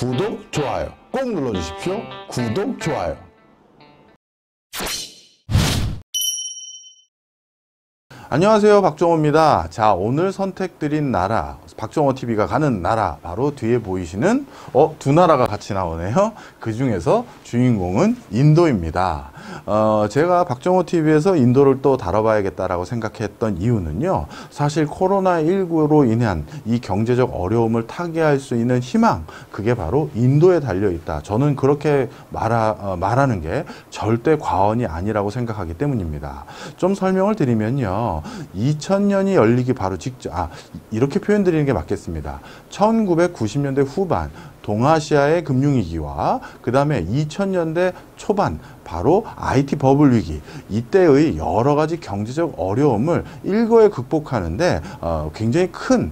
구독, 좋아요 꼭 눌러주십시오. 구독, 좋아요. 안녕하세요, 박종호입니다. 자, 오늘 선택드린 나라, 박종호TV가 가는 나라, 바로 뒤에 보이시는 두 나라가 같이 나오네요. 그 중에서 주인공은 인도입니다. 제가 박종호TV에서 인도를 또 다뤄봐야겠다라고 생각했던 이유는요, 사실 코로나19로 인한 이 경제적 어려움을 타개할 수 있는 희망, 그게 바로 인도에 달려있다. 저는 그렇게 말하는 게 절대 과언이 아니라고 생각하기 때문입니다. 좀 설명을 드리면요, 2000년이 열리기 바로 직전, 이렇게 표현드리는 게 맞겠습니다. 1990년대 후반 동아시아의 금융위기와 그 다음에 2000년대 초반 바로 IT 버블 위기, 이때의 여러 가지 경제적 어려움을 일거에 극복하는데 굉장히 큰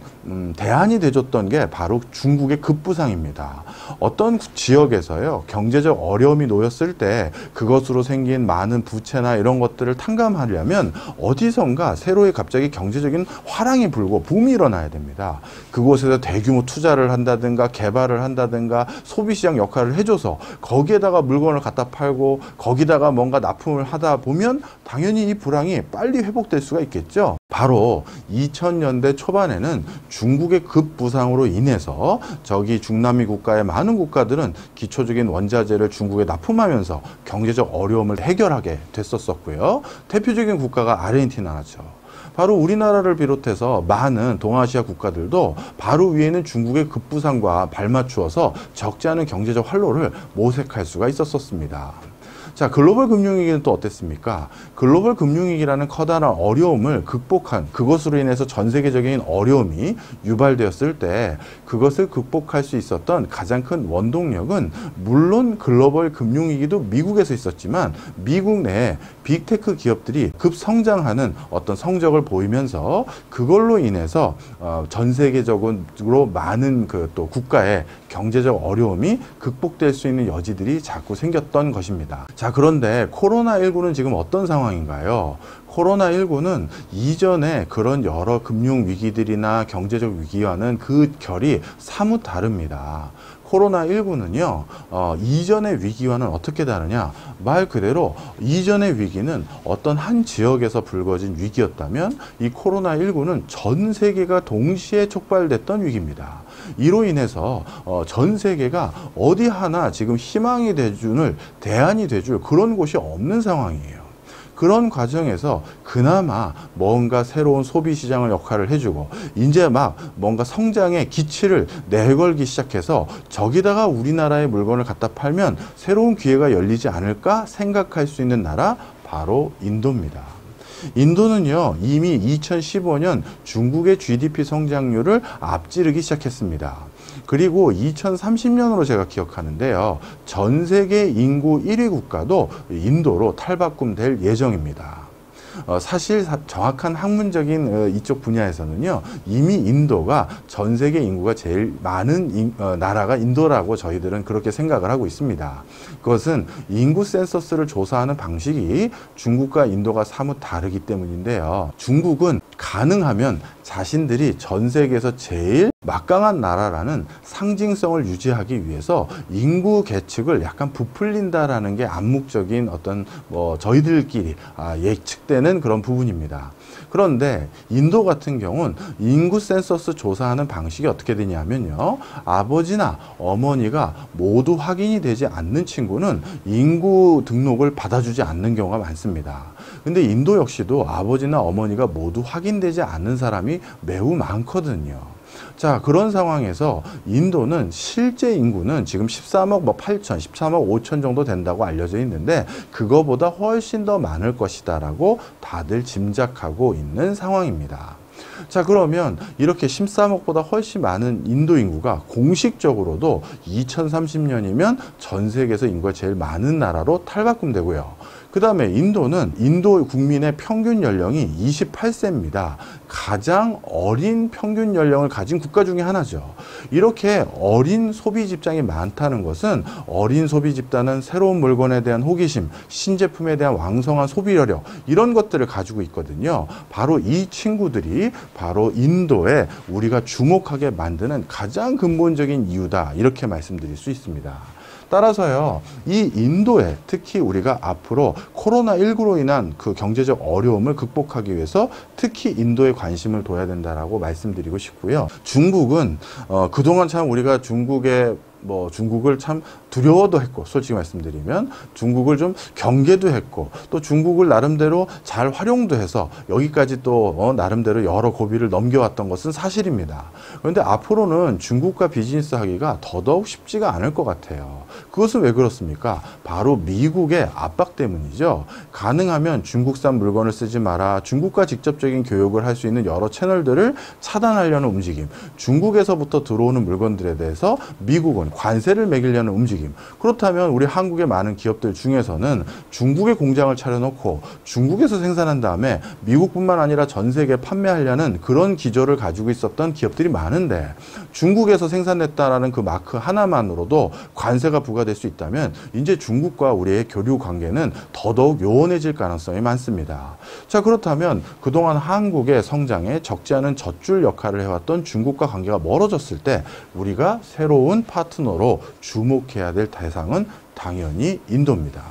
대안이 돼줬던 게 바로 중국의 급부상입니다. 어떤 지역에서요, 경제적 어려움이 놓였을 때 그것으로 생긴 많은 부채나 이런 것들을 탕감하려면 어디선가 새로이 갑자기 경제적인 화랑이 불고 붐이 일어나야 됩니다. 그곳에서 대규모 투자를 한다든가 개발을 한다든가 소비시장 역할을 해줘서 거기에다가 물건을 갖다 팔고 거기다가 뭔가 납품을 하다 보면 당연히 이 불황이 빨리 회복될 수가 있겠죠. 바로 2000년대 초반에는 중국의 급부상으로 인해서 저기 중남미 국가의 많은 국가들은 기초적인 원자재를 중국에 납품하면서 경제적 어려움을 해결하게 됐었고요. 대표적인 국가가 아르헨티나죠. 바로 우리나라를 비롯해서 많은 동아시아 국가들도 바로 위에는 중국의 급부상과 발맞추어서 적지 않은 경제적 활로를 모색할 수가 있었습니다. 자, 글로벌 금융위기는 또 어땠습니까? 글로벌 금융위기라는 커다란 어려움을 극복한, 그것으로 인해서 전 세계적인 어려움이 유발되었을 때 그것을 극복할 수 있었던 가장 큰 원동력은 물론 글로벌 금융위기도 미국에서 있었지만 미국 내에 빅테크 기업들이 급성장하는 어떤 성적을 보이면서 그걸로 인해서 전 세계적으로 많은 또 국가의 경제적 어려움이 극복될 수 있는 여지들이 자꾸 생겼던 것입니다. 자, 그런데 코로나19는 지금 어떤 상황인가요? 코로나19는 이전에 그런 여러 금융 위기들이나 경제적 위기와는 그 결이 사뭇 다릅니다. 코로나19는요, 이전의 위기와는 어떻게 다르냐? 말 그대로 이전의 위기는 어떤 한 지역에서 불거진 위기였다면 이 코로나19는 전 세계가 동시에 촉발됐던 위기입니다. 이로 인해서 전 세계가 어디 하나 지금 희망이 돼줄, 대안이 돼줄 그런 곳이 없는 상황이에요. 그런 과정에서 그나마 뭔가 새로운 소비 시장을 역할을 해주고 이제 막 뭔가 성장의 기치를 내걸기 시작해서 저기다가 우리나라의 물건을 갖다 팔면 새로운 기회가 열리지 않을까 생각할 수 있는 나라, 바로 인도입니다. 인도는요, 이미 2015년 중국의 GDP 성장률을 앞지르기 시작했습니다. 그리고 2030년으로 제가 기억하는데요, 전 세계 인구 1위 국가도 인도로 탈바꿈될 예정입니다. 사실 정확한 학문적인 이쪽 분야에서는요, 이미 인도가 전 세계 인구가 제일 많은 나라가 인도라고 저희들은 그렇게 생각을 하고 있습니다. 그것은 인구 센서스를 조사하는 방식이 중국과 인도가 사뭇 다르기 때문인데요. 중국은 가능하면 자신들이 전 세계에서 제일 막강한 나라라는 상징성을 유지하기 위해서 인구 계측을 약간 부풀린다라는 게 암묵적인 어떤 저희들끼리 예측되는 그런 부분입니다. 그런데 인도 같은 경우는 인구 센서스 조사하는 방식이 어떻게 되냐면요, 아버지나 어머니가 모두 확인이 되지 않는 친구는 인구 등록을 받아주지 않는 경우가 많습니다. 근데 인도 역시도 아버지나 어머니가 모두 확인되지 않는 사람이 매우 많거든요. 자, 그런 상황에서 인도는 실제 인구는 지금 13억 8천, 13억 5천 정도 된다고 알려져 있는데 그거보다 훨씬 더 많을 것이다 라고 다들 짐작하고 있는 상황입니다. 자, 그러면 이렇게 13억보다 훨씬 많은 인도 인구가 공식적으로도 2030년이면 전 세계에서 인구가 제일 많은 나라로 탈바꿈되고요. 그 다음에 인도는 인도 국민의 평균 연령이 28세입니다. 가장 어린 평균 연령을 가진 국가 중에 하나죠. 이렇게 어린 소비 집단이 많다는 것은 어린 소비 집단은 새로운 물건에 대한 호기심, 신제품에 대한 왕성한 소비 여력 이런 것들을 가지고 있거든요. 바로 이 친구들이 바로 인도에 우리가 주목하게 만드는 가장 근본적인 이유다. 이렇게 말씀드릴 수 있습니다. 따라서요, 이 인도에 특히 우리가 앞으로 코로나19로 인한 그 경제적 어려움을 극복하기 위해서 특히 인도에 관심을 둬야 된다라고 말씀드리고 싶고요. 중국은 그동안 참 우리가 중국을 참 두려워도 했고, 솔직히 말씀드리면 중국을 좀 경계도 했고, 또 중국을 나름대로 잘 활용도 해서 여기까지 또 나름대로 여러 고비를 넘겨왔던 것은 사실입니다. 그런데 앞으로는 중국과 비즈니스 하기가 더더욱 쉽지가 않을 것 같아요. 그것은 왜 그렇습니까? 바로 미국의 압박 때문이죠. 가능하면 중국산 물건을 쓰지 마라, 중국과 직접적인 교역을 할 수 있는 여러 채널들을 차단하려는 움직임, 중국에서부터 들어오는 물건들에 대해서 미국은 관세를 매기려는 움직임. 그렇다면 우리 한국의 많은 기업들 중에서는 중국에 공장을 차려놓고 중국에서 생산한 다음에 미국뿐만 아니라 전 세계에 판매하려는 그런 기조를 가지고 있었던 기업들이 많은데, 중국에서 생산했다라는 그 마크 하나만으로도 관세가 부과될 수 있다면 이제 중국과 우리의 교류 관계는 더더욱 요원해질 가능성이 많습니다. 자, 그렇다면 그동안 한국의 성장에 적지 않은 젖줄 역할을 해왔던 중국과 관계가 멀어졌을 때 우리가 새로운 파트너로 주목해야 될 대상은 당연히 인도입니다.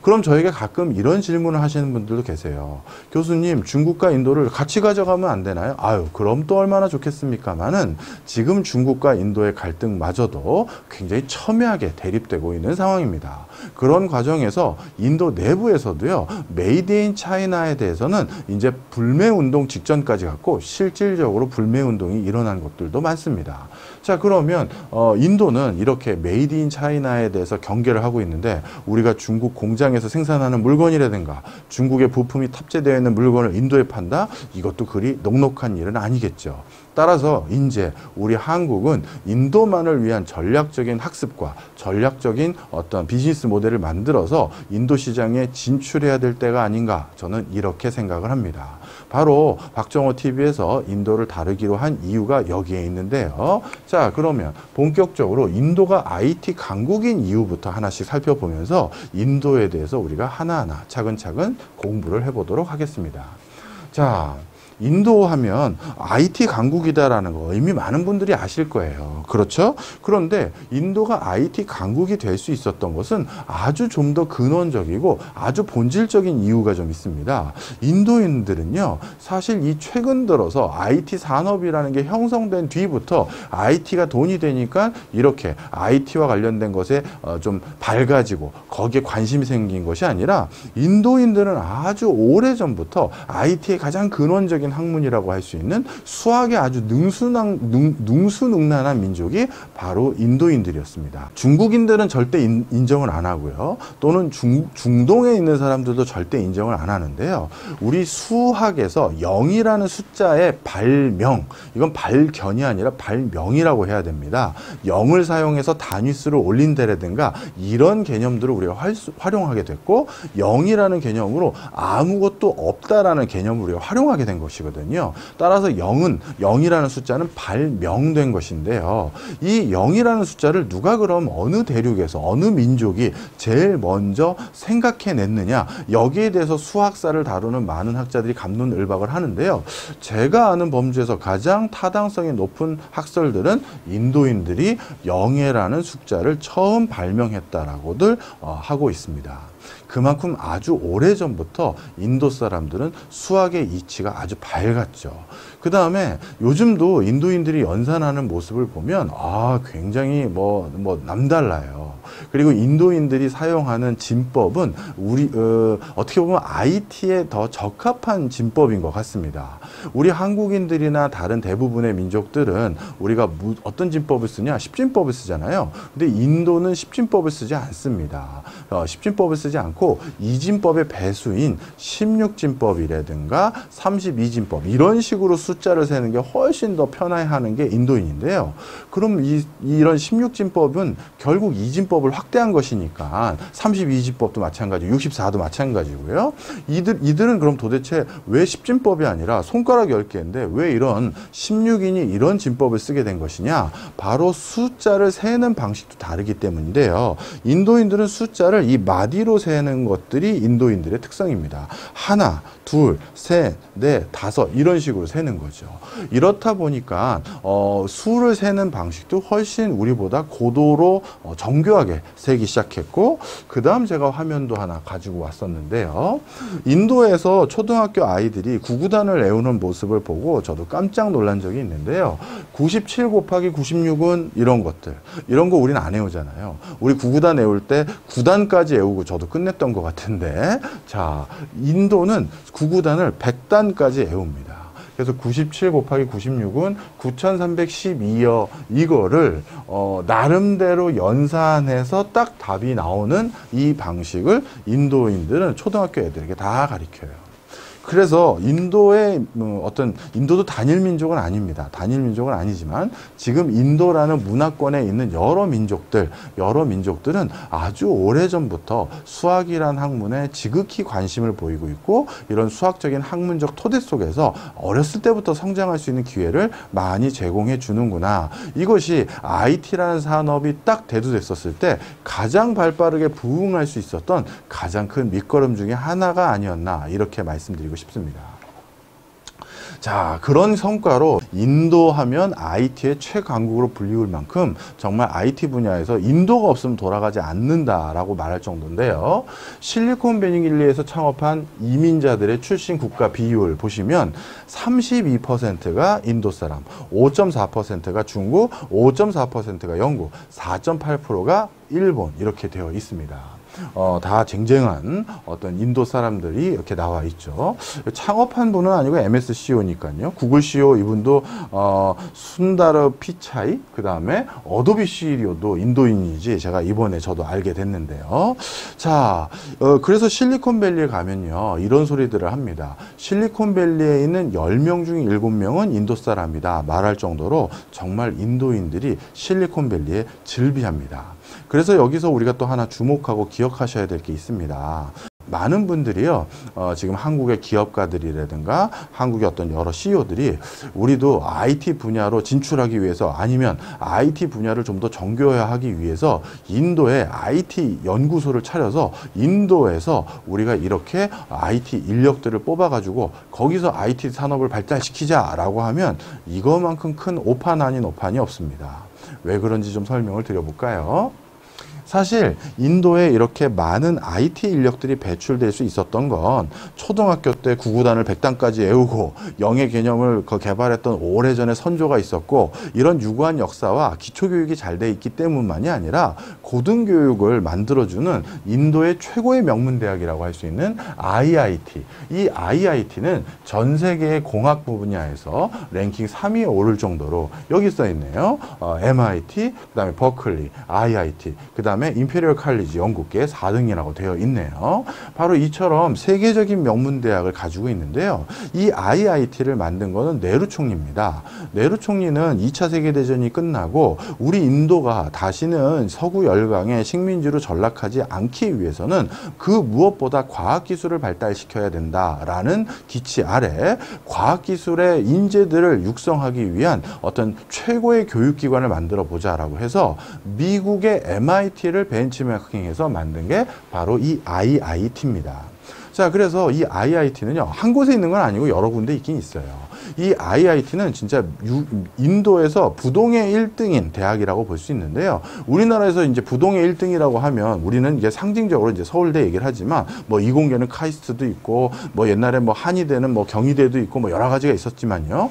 그럼 저에게 가끔 이런 질문을 하시는 분들도 계세요. 교수님, 중국과 인도를 같이 가져가면 안 되나요? 아유, 그럼 또 얼마나 좋겠습니까마는 지금 중국과 인도의 갈등마저도 굉장히 첨예하게 대립되고 있는 상황입니다. 그런 과정에서 인도 내부에서도요, 메이드 인 차이나에 대해서는 이제 불매운동 직전까지 갔고 실질적으로 불매운동이 일어난 것들도 많습니다. 자, 그러면 인도는 이렇게 메이드 인 차이나에 대해서 경계를 하고 있는데, 우리가 중국 공장에서 생산하는 물건이라든가 중국의 부품이 탑재되어 있는 물건을 인도에 판다? 이것도 그리 녹록한 일은 아니겠죠. 따라서 이제 우리 한국은 인도만을 위한 전략적인 학습과 전략적인 어떤 비즈니스 모델을 만들어서 인도 시장에 진출해야 될 때가 아닌가, 저는 이렇게 생각을 합니다. 바로 박정호 TV에서 인도를 다루기로 한 이유가 여기에 있는데요. 자, 그러면 본격적으로 인도가 IT 강국인 이유부터 하나씩 살펴보면서 인도에 대해서 우리가 하나하나 차근차근 공부를 해보도록 하겠습니다. 자, 인도 하면 IT 강국이다라는 거 이미 많은 분들이 아실 거예요. 그렇죠? 그런데 인도가 IT 강국이 될 수 있었던 것은 아주 좀 더 근원적이고 아주 본질적인 이유가 좀 있습니다. 인도인들은요, 사실 이 최근 들어서 IT 산업이라는 게 형성된 뒤부터 IT가 돈이 되니까 이렇게 IT와 관련된 것에 좀 밝아지고 거기에 관심이 생긴 것이 아니라, 인도인들은 아주 오래전부터 IT의 가장 근원적인 학문이라고 할 수 있는 수학에 아주 능수능란한 민족이 바로 인도인들이었습니다. 중국인들은 절대 인정을 안 하고요. 또는 중동에 있는 사람들도 절대 인정을 안 하는데요. 우리 수학에서 0이라는 숫자의 발명, 이건 발견이 아니라 발명이라고 해야 됩니다. 0을 사용해서 단위수를 올린다라든가 이런 개념들을 우리가 활용하게 됐고, 0이라는 개념으로 아무것도 없다라는 개념을 우리가 활용하게 된 것이거든요. 따라서 0이라는 숫자는 발명된 것인데요. 이 0이라는 숫자를 누가 그럼 어느 대륙에서 어느 민족이 제일 먼저 생각해냈느냐, 여기에 대해서 수학사를 다루는 많은 학자들이 갑론을박을 하는데요. 제가 아는 범주에서 가장 타당성이 높은 학설들은 인도인들이 0이라는 숫자를 처음 발명했다라고들 하고 있습니다. 그만큼 아주 오래전부터 인도 사람들은 수학의 이치가 아주 밝았죠. 그 다음에 요즘도 인도인들이 연산하는 모습을 보면 굉장히 남달라요. 그리고 인도인들이 사용하는 진법은 어떻게 보면 IT에 더 적합한 진법인 것 같습니다. 우리 한국인들이나 다른 대부분의 민족들은 우리가 어떤 진법을 쓰냐? 십진법을 쓰잖아요. 근데 인도는 십진법을 쓰지 않습니다. 십진법을 쓰지 않고 이진법의 배수인 16진법이라든가 32진법 이런 식으로 숫자를 세는 게 훨씬 더 편해하는 게 인도인인데요. 그럼 이런 16진법은 결국 이진법을 확대한 것이니까 32지법도 마찬가지고 64도 마찬가지고요. 이들은 그럼 도대체 왜 10진법이 아니라 손가락 10개인데 왜 이런 16인이 이런 진법을 쓰게 된 것이냐? 바로 숫자를 세는 방식도 다르기 때문인데요. 인도인들은 숫자를 이 마디로 세는 것들이 인도인들의 특성입니다. 하나, 둘, 셋, 넷, 다섯 이런 식으로 세는 거죠. 이렇다 보니까 수를 세는 방식도 훨씬 우리보다 고도로 정교하게 세기 시작했고, 그 다음 제가 화면도 하나 가지고 왔었는데요. 인도에서 초등학교 아이들이 구구단을 외우는 모습을 보고 저도 깜짝 놀란 적이 있는데요. 97 곱하기 96은 이런 것들, 이런 거 우리는 안 외우잖아요. 우리 구구단 외울 때 9단까지 외우고 저도 끝냈던 것 같은데, 자, 인도는 구구단을 100단까지 외웁니다. 그래서 97 곱하기 96은 9312여 이거를 나름대로 연산해서 딱 답이 나오는 이 방식을 인도인들은 초등학교 애들에게 다 가르쳐요. 그래서 인도의 인도도 단일 민족은 아닙니다. 단일 민족은 아니지만 지금 인도라는 문화권에 있는 여러 민족들은 아주 오래전부터 수학이란 학문에 지극히 관심을 보이고 있고, 이런 수학적인 학문적 토대 속에서 어렸을 때부터 성장할 수 있는 기회를 많이 제공해 주는구나. 이것이 IT라는 산업이 딱 대두됐었을 때 가장 발빠르게 부응할 수 있었던 가장 큰 밑거름 중에 하나가 아니었나, 이렇게 말씀드리고 싶습니다. 자, 그런 성과로 인도하면 IT의 최강국으로 불리울 만큼 정말 IT 분야에서 인도가 없으면 돌아가지 않는다라고 말할 정도인데요. 실리콘밸리에서 창업한 이민자들의 출신 국가 비율 보시면 32%가 인도 사람, 5.4%가 중국, 5.4%가 영국, 4.8%가 일본, 이렇게 되어 있습니다. 다 쟁쟁한 어떤 인도 사람들이 이렇게 나와 있죠. 창업한 분은 아니고 MS CEO니까요. 구글 CEO 이분도 순다르 피차이, 그 다음에 어도비 CEO도 인도인이지 제가 이번에 저도 알게 됐는데요. 자, 그래서 실리콘밸리에 가면요, 이런 소리들을 합니다. 실리콘밸리에 있는 10명 중에 7명은 인도 사람이다 말할 정도로 정말 인도인들이 실리콘밸리에 즐비합니다. 그래서 여기서 우리가 또 하나 주목하고 기억하셔야 될 게 있습니다. 많은 분들이요, 지금 한국의 기업가들이라든가 한국의 어떤 여러 CEO들이 우리도 IT 분야로 진출하기 위해서, 아니면 IT 분야를 좀 더 정교화하기 위해서 인도에 IT 연구소를 차려서 인도에서 우리가 이렇게 IT 인력들을 뽑아가지고 거기서 IT 산업을 발달시키자라고 하면 이거만큼 큰 오판 아닌 오판이 없습니다. 왜 그런지 좀 설명을 드려볼까요? 사실 인도에 이렇게 많은 IT 인력들이 배출될 수 있었던 건 초등학교 때 구구단을 100단까지 외우고 영의 개념을 개발했던 오래전에 선조가 있었고, 이런 유구한 역사와 기초교육이 잘 돼 있기 때문만이 아니라 고등교육을 만들어주는 인도의 최고의 명문대학이라고 할 수 있는 IIT. 이 IIT는 전 세계의 공학 분야에서 랭킹 3위에 오를 정도로 여기 써 있네요. MIT, 그 다음에 버클리, IIT, 그 다음에 임페리얼 칼리지 영국계 4등이라고 되어 있네요. 바로 이처럼 세계적인 명문대학을 가지고 있는데요. 이 IIT를 만든 거는 네루 총리입니다. 네루 총리는 2차 세계대전이 끝나고 우리 인도가 다시는 서구 열강의 식민지로 전락하지 않기 위해서는 그 무엇보다 과학기술을 발달시켜야 된다라는 기치 아래 과학기술의 인재들을 육성하기 위한 어떤 최고의 교육기관을 만들어 보자라고 해서 미국의 MIT를 벤치마킹해서 만든 게 바로 이 IIT입니다. 자, 그래서 이 IIT는요, 한 곳에 있는 건 아니고 여러 군데 있긴 있어요. 이 IIT는 진짜 인도에서 부동의 1등인 대학이라고 볼 수 있는데요. 우리나라에서 이제 부동의 1등이라고 하면 우리는 이제 상징적으로 이제 서울대 얘기를 하지만 뭐 이공계는 카이스트도 있고 뭐 옛날에 뭐 한의대는 뭐 경희대도 있고 뭐 여러 가지가 있었지만요.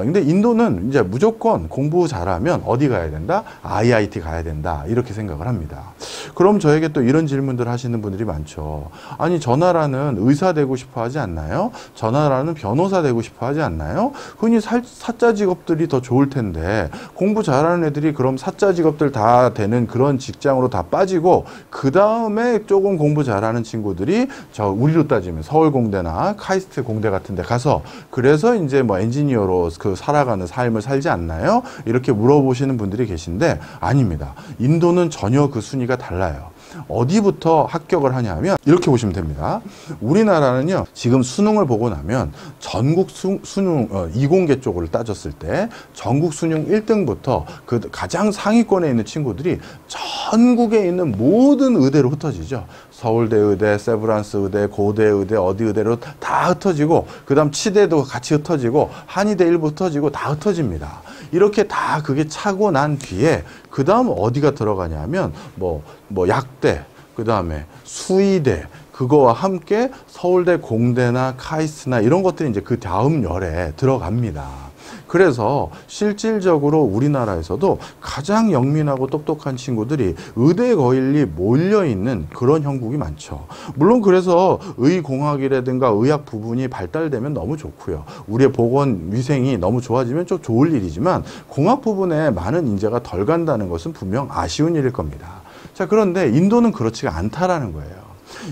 근데 인도는 이제 무조건 공부 잘하면 어디 가야 된다? IIT 가야 된다. 이렇게 생각을 합니다. 그럼 저에게 또 이런 질문들 하시는 분들이 많죠. 아니, 저 나라는 의사 되고 싶어 하지 않나요? 저 나라는 변호사 되고 싶어 하지 않나요? 흔히 사자 직업들이 더 좋을 텐데 공부 잘하는 애들이 그럼 사자 직업들 다 되는 그런 직장으로 다 빠지고 그 다음에 조금 공부 잘하는 친구들이 우리로 따지면 서울공대나 카이스트 공대 같은 데 가서 그래서 이제 뭐 엔지니어로 살아가는 삶을 살지 않나요? 이렇게 물어보시는 분들이 계신데 아닙니다. 인도는 전혀 그 순위가 달라요. 달라요. 어디부터 합격을 하냐면 이렇게 보시면 됩니다. 우리나라는요, 지금 수능을 보고 나면 전국 수능 이공계 쪽을 따졌을 때 전국 수능 1등부터 그 가장 상위권에 있는 친구들이 전국에 있는 모든 의대로 흩어지죠. 서울대 의대, 세브란스 의대, 고대 의대, 어디 의대로 다 흩어지고, 그 다음 치대도 같이 흩어지고, 한의대 일부 흩어지고 다 흩어집니다. 이렇게 다 그게 차고 난 뒤에 그 다음 어디가 들어가냐면 뭐 약대, 그 다음에 수의대, 그거와 함께 서울대 공대나 카이스트나 이런 것들이 이제 그 다음 열에 들어갑니다. 그래서 실질적으로 우리나라에서도 가장 영민하고 똑똑한 친구들이 의대 거일이 몰려있는 그런 형국이 많죠. 물론 그래서 의공학이라든가 의학 부분이 발달되면 너무 좋고요. 우리의 보건 위생이 너무 좋아지면 좀 좋을 일이지만 공학 부분에 많은 인재가 덜 간다는 것은 분명 아쉬운 일일 겁니다. 자, 그런데 인도는 그렇지가 않다라는 거예요.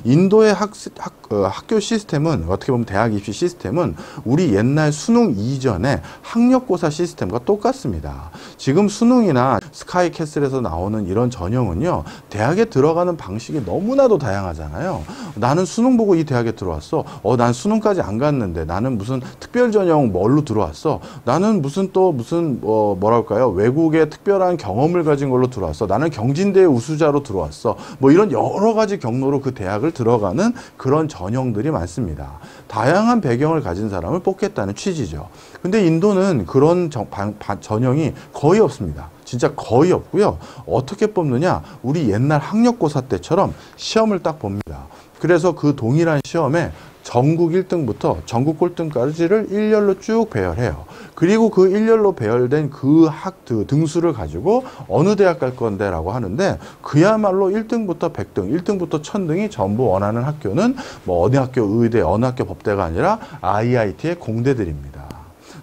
인도의 학교 시스템은, 어떻게 보면 대학 입시 시스템은 우리 옛날 수능 이전의 학력고사 시스템과 똑같습니다. 지금 수능이나 스카이캐슬에서 나오는 이런 전형은요, 대학에 들어가는 방식이 너무나도 다양하잖아요. 나는 수능 보고 이 대학에 들어왔어. 난 수능까지 안 갔는데 나는 무슨 특별 전형 뭘로 들어왔어. 나는 뭐랄까요, 외국의 특별한 경험을 가진 걸로 들어왔어. 나는 경진대 우수자로 들어왔어. 뭐 이런 여러 가지 경로로 그 대학을 들어가는 그런 전형들이 많습니다. 다양한 배경을 가진 사람을 뽑겠다는 취지죠. 근데 인도는 그런 전형이 거의 없습니다. 진짜 거의 없고요. 어떻게 뽑느냐? 우리 옛날 학력고사 때처럼 시험을 딱 봅니다. 그래서 그 동일한 시험에 전국 1등부터 전국 꼴등까지를 일렬로 쭉 배열해요. 그리고 그 일렬로 배열된 그 등수를 가지고 어느 대학 갈 건데라고 하는데, 그야말로 1등부터 100등, 1등부터 1000등이 전부 원하는 학교는 뭐 어느 학교 의대, 어느 학교 법대가 아니라 IIT의 공대들입니다.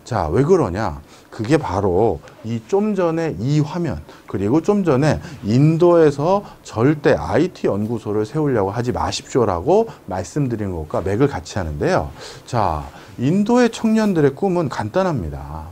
자, 왜 그러냐? 그게 바로 이 좀 전에 이 화면, 그리고 좀 전에 인도에서 절대 IT 연구소를 세우려고 하지 마십시오라고 말씀드린 것과 맥을 같이 하는데요. 자, 인도의 청년들의 꿈은 간단합니다.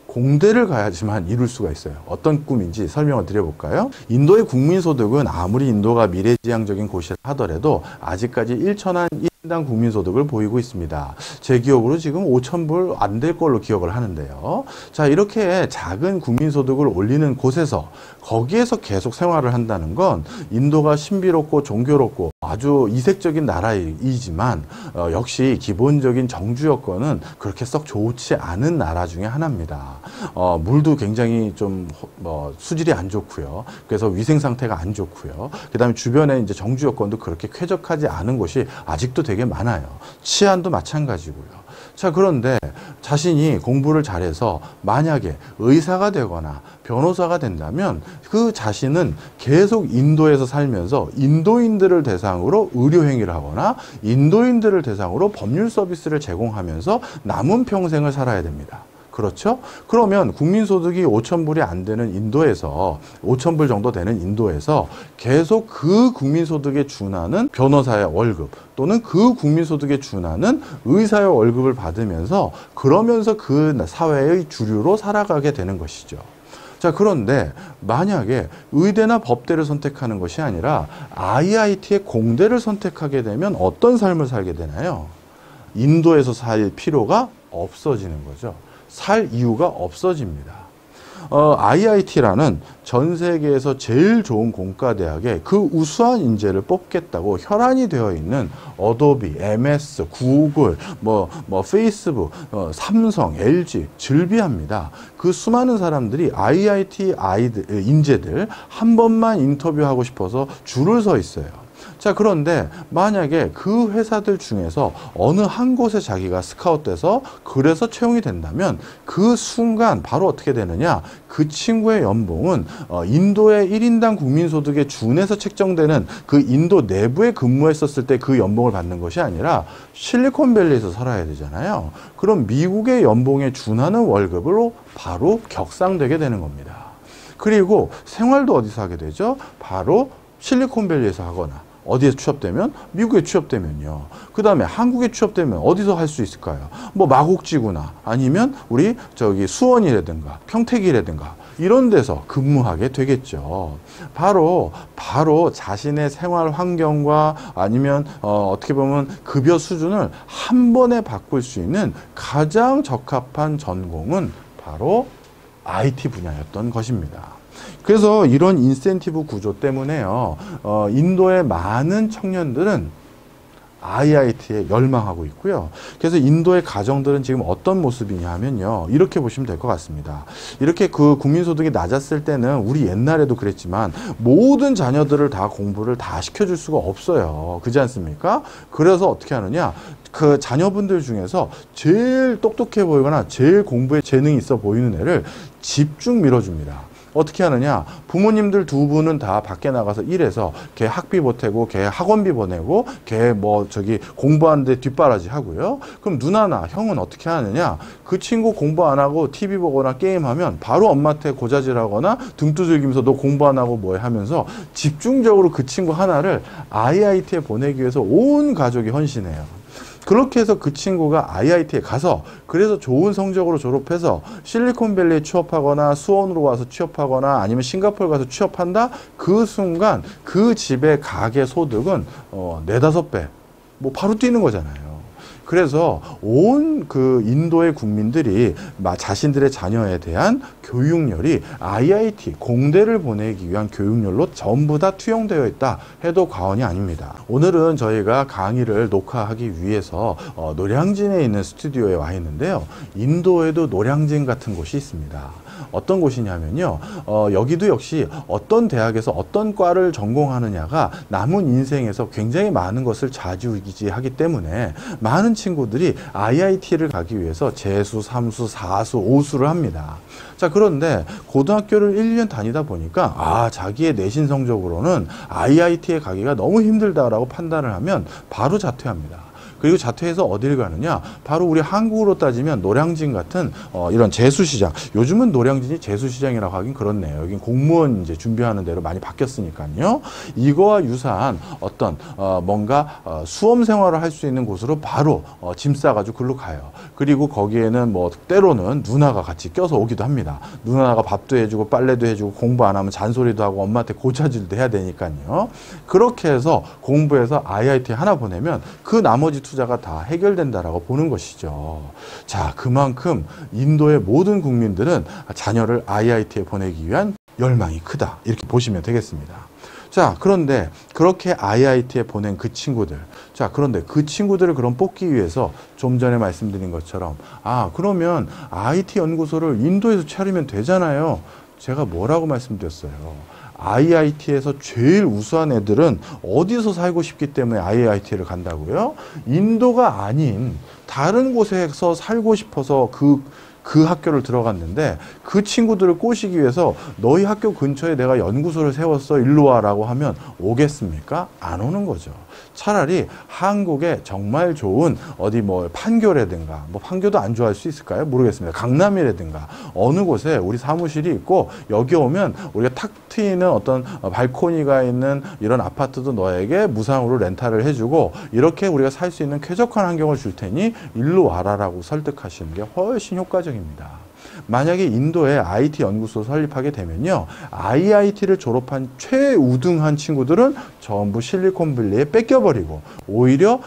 공대를 가야지만 이룰 수가 있어요. 어떤 꿈인지 설명을 드려볼까요? 인도의 국민소득은 아무리 인도가 미래지향적인 곳이라 하더라도 아직까지 1천한 1인당 국민소득을 보이고 있습니다. 제 기억으로 지금 5,000불 안 될 걸로 기억을 하는데요. 자, 이렇게 작은 국민소득을 올리는 곳에서, 거기에서 계속 생활을 한다는 건 인도가 신비롭고 종교롭고 아주 이색적인 나라이지만 역시 기본적인 정주 여건은 그렇게 썩 좋지 않은 나라 중에 하나입니다. 물도 굉장히 좀 수질이 안 좋고요. 그래서 위생 상태가 안 좋고요. 그다음에 주변에 이제 정주 여건도 그렇게 쾌적하지 않은 곳이 아직도 되게 많아요. 치안도 마찬가지고요. 자, 그런데 자신이 공부를 잘해서 만약에 의사가 되거나 변호사가 된다면 그 자신은 계속 인도에서 살면서 인도인들을 대상으로 의료행위를 하거나 인도인들을 대상으로 법률 서비스를 제공하면서 남은 평생을 살아야 됩니다. 그렇죠? 그러면 국민소득이 5,000불이 안 되는 인도에서, 5,000불 정도 되는 인도에서 계속 그 국민소득에 준하는 변호사의 월급 또는 그 국민소득에 준하는 의사의 월급을 받으면서, 그러면서 그 사회의 주류로 살아가게 되는 것이죠. 자, 그런데 만약에 의대나 법대를 선택하는 것이 아니라 IIT의 공대를 선택하게 되면 어떤 삶을 살게 되나요? 인도에서 살 필요가 없어지는 거죠. 살 이유가 없어집니다. IIT라는 전 세계에서 제일 좋은 공과대학에 그 우수한 인재를 뽑겠다고 혈안이 되어 있는 어도비, MS, 구글, 페이스북, 삼성, LG 즐비합니다. 그 수많은 사람들이 IIT 인재들 한 번만 인터뷰하고 싶어서 줄을 서 있어요. 자, 그런데 만약에 그 회사들 중에서 어느 한 곳에 자기가 스카웃돼서 그래서 채용이 된다면 그 순간 바로 어떻게 되느냐, 그 친구의 연봉은 인도의 1인당 국민소득에 준해서 책정되는 그 인도 내부에 근무했었을 때 그 연봉을 받는 것이 아니라 실리콘밸리에서 살아야 되잖아요. 그럼 미국의 연봉에 준하는 월급으로 바로 격상되게 되는 겁니다. 그리고 생활도 어디서 하게 되죠? 바로 실리콘밸리에서 하거나, 어디에 취업되면? 미국에 취업되면요. 그 다음에 한국에 취업되면 어디서 할 수 있을까요? 마곡지구나, 아니면 우리 수원이라든가 평택이라든가 이런 데서 근무하게 되겠죠. 바로 자신의 생활 환경과 아니면 어떻게 보면 급여 수준을 한 번에 바꿀 수 있는 가장 적합한 전공은 바로 IT 분야였던 것입니다. 그래서 이런 인센티브 구조 때문에요. 인도의 많은 청년들은 IIT에 열망하고 있고요. 그래서 인도의 가정들은 지금 어떤 모습이냐 하면요. 이렇게 보시면 될 것 같습니다. 이렇게 그 국민소득이 낮았을 때는 우리 옛날에도 그랬지만 모든 자녀들을 다 공부를 다 시켜줄 수가 없어요. 그렇지 않습니까? 그래서 어떻게 하느냐. 그 자녀분들 중에서 제일 똑똑해 보이거나 제일 공부에 재능이 있어 보이는 애를 집중 밀어줍니다. 어떻게 하느냐. 부모님들 두 분은 다 밖에 나가서 일해서 걔 학비 보태고 걔 학원비 보내고 걔 공부하는데 뒷바라지 하고요. 그럼 누나나 형은 어떻게 하느냐. 그 친구 공부 안 하고 TV 보거나 게임하면 바로 엄마한테 고자질하거나 등 두들기면서 너 공부 안 하고 뭐해 하면서 집중적으로 그 친구 하나를 IIT에 보내기 위해서 온 가족이 헌신해요. 그렇게 해서 그 친구가 IIT에 가서 그래서 좋은 성적으로 졸업해서 실리콘밸리에 취업하거나 수원으로 와서 취업하거나 아니면 싱가포르 가서 취업한다? 그 순간 그 집의 가계 소득은 4~5배 바로 뛰는 거잖아요. 그래서 온 그 인도의 국민들이 자신들의 자녀에 대한 교육열이 IIT, 공대를 보내기 위한 교육열로 전부 다 투영되어 있다 해도 과언이 아닙니다. 오늘은 저희가 강의를 녹화하기 위해서 노량진에 있는 스튜디오에 와 있는데요. 인도에도 노량진 같은 곳이 있습니다. 어떤 곳이냐면요. 여기도 역시 어떤 대학에서 어떤 과를 전공하느냐가 남은 인생에서 굉장히 많은 것을 좌지우지하기 때문에 많은 친구들이 IIT를 가기 위해서 재수, 3수, 4수, 5수를 합니다. 자, 그런데 고등학교를 1년 다니다 보니까 자기의 내신 성적으로는 IIT에 가기가 너무 힘들다라고 판단을 하면 바로 자퇴합니다. 그리고 자퇴해서 어딜 가느냐? 바로 우리 한국으로 따지면 노량진 같은 이런 재수시장. 요즘은 노량진이 재수시장이라고 하긴 그렇네요. 여긴 공무원 이제 준비하는 데로 많이 바뀌었으니까요. 이거와 유사한 어떤 뭔가 수험 생활을 할 수 있는 곳으로 바로 짐 싸가지고 글로 가요. 그리고 거기에는 때로는 누나가 같이 껴서 오기도 합니다. 누나가 밥도 해주고 빨래도 해주고 공부 안 하면 잔소리도 하고 엄마한테 고차질도 해야 되니까요. 그렇게 해서 공부해서 IIT 하나 보내면 그 나머지 투자가 다 해결된다라고 보는 것이죠. 자, 그만큼 인도의 모든 국민들은 자녀를 IIT에 보내기 위한 열망이 크다. 이렇게 보시면 되겠습니다. 자, 그런데 그렇게 IIT에 보낸 그 친구들. 자, 그런데 그 친구들을 그럼 뽑기 위해서 좀 전에 말씀드린 것처럼 그러면 IT 연구소를 인도에서 차리면 되잖아요. 제가 뭐라고 말씀드렸어요? IIT에서 제일 우수한 애들은 어디서 살고 싶기 때문에 IIT를 간다고요? 인도가 아닌 다른 곳에서 살고 싶어서 그 학교를 들어갔는데 그 친구들을 꼬시기 위해서 너희 학교 근처에 내가 연구소를 세웠어 일로 와라고 하면 오겠습니까? 안 오는 거죠. 차라리 한국에 정말 좋은 어디 판교라든가 판교도 안 좋아할 수 있을까요? 모르겠습니다. 강남이라든가 어느 곳에 우리 사무실이 있고 여기 오면 우리가 탁 트이는 어떤 발코니가 있는 이런 아파트도 너에게 무상으로 렌탈을 해주고 이렇게 우리가 살 수 있는 쾌적한 환경을 줄 테니 일로 와라라고 설득하시는 게 훨씬 효과적입니다. 만약에 인도에 IT 연구소 설립하게 되면요. IIT를 졸업한 최우등한 친구들은 전부 실리콘밸리에 뺏겨버리고 오히려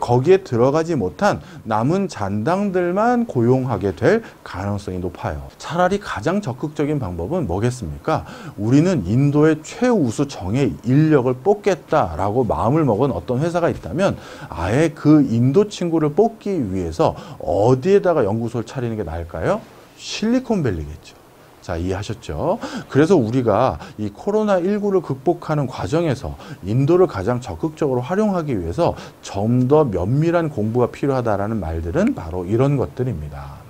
거기에 들어가지 못한 남은 잔당들만 고용하게 될 가능성이 높아요. 차라리 가장 적극적인 방법은 뭐겠습니까? 우리는 인도의 최우수 정예 인력을 뽑겠다라고 마음을 먹은 어떤 회사가 있다면 아예 그 인도 친구를 뽑기 위해서 어디에다가 연구소를 차리는 게 나을까요? 실리콘밸리겠죠. 자, 이해하셨죠? 그래서 우리가 이 코로나19를 극복하는 과정에서 인도를 가장 적극적으로 활용하기 위해서 좀 더 면밀한 공부가 필요하다라는 말들은 바로 이런 것들입니다.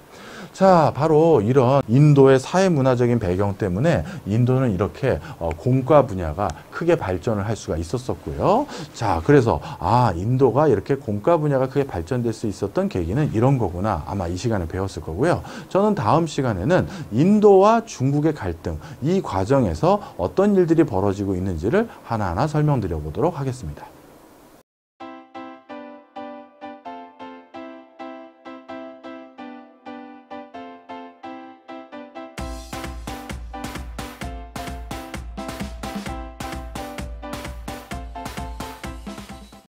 자, 바로 이런 인도의 사회문화적인 배경 때문에 인도는 이렇게 공과 분야가 크게 발전을 할 수가 있었었고요. 자, 그래서 인도가 이렇게 공과 분야가 크게 발전될 수 있었던 계기는 이런 거구나. 아마 이 시간에 배웠을 거고요. 저는 다음 시간에는 인도와 중국의 갈등, 이 과정에서 어떤 일들이 벌어지고 있는지를 하나하나 설명드려 보도록 하겠습니다.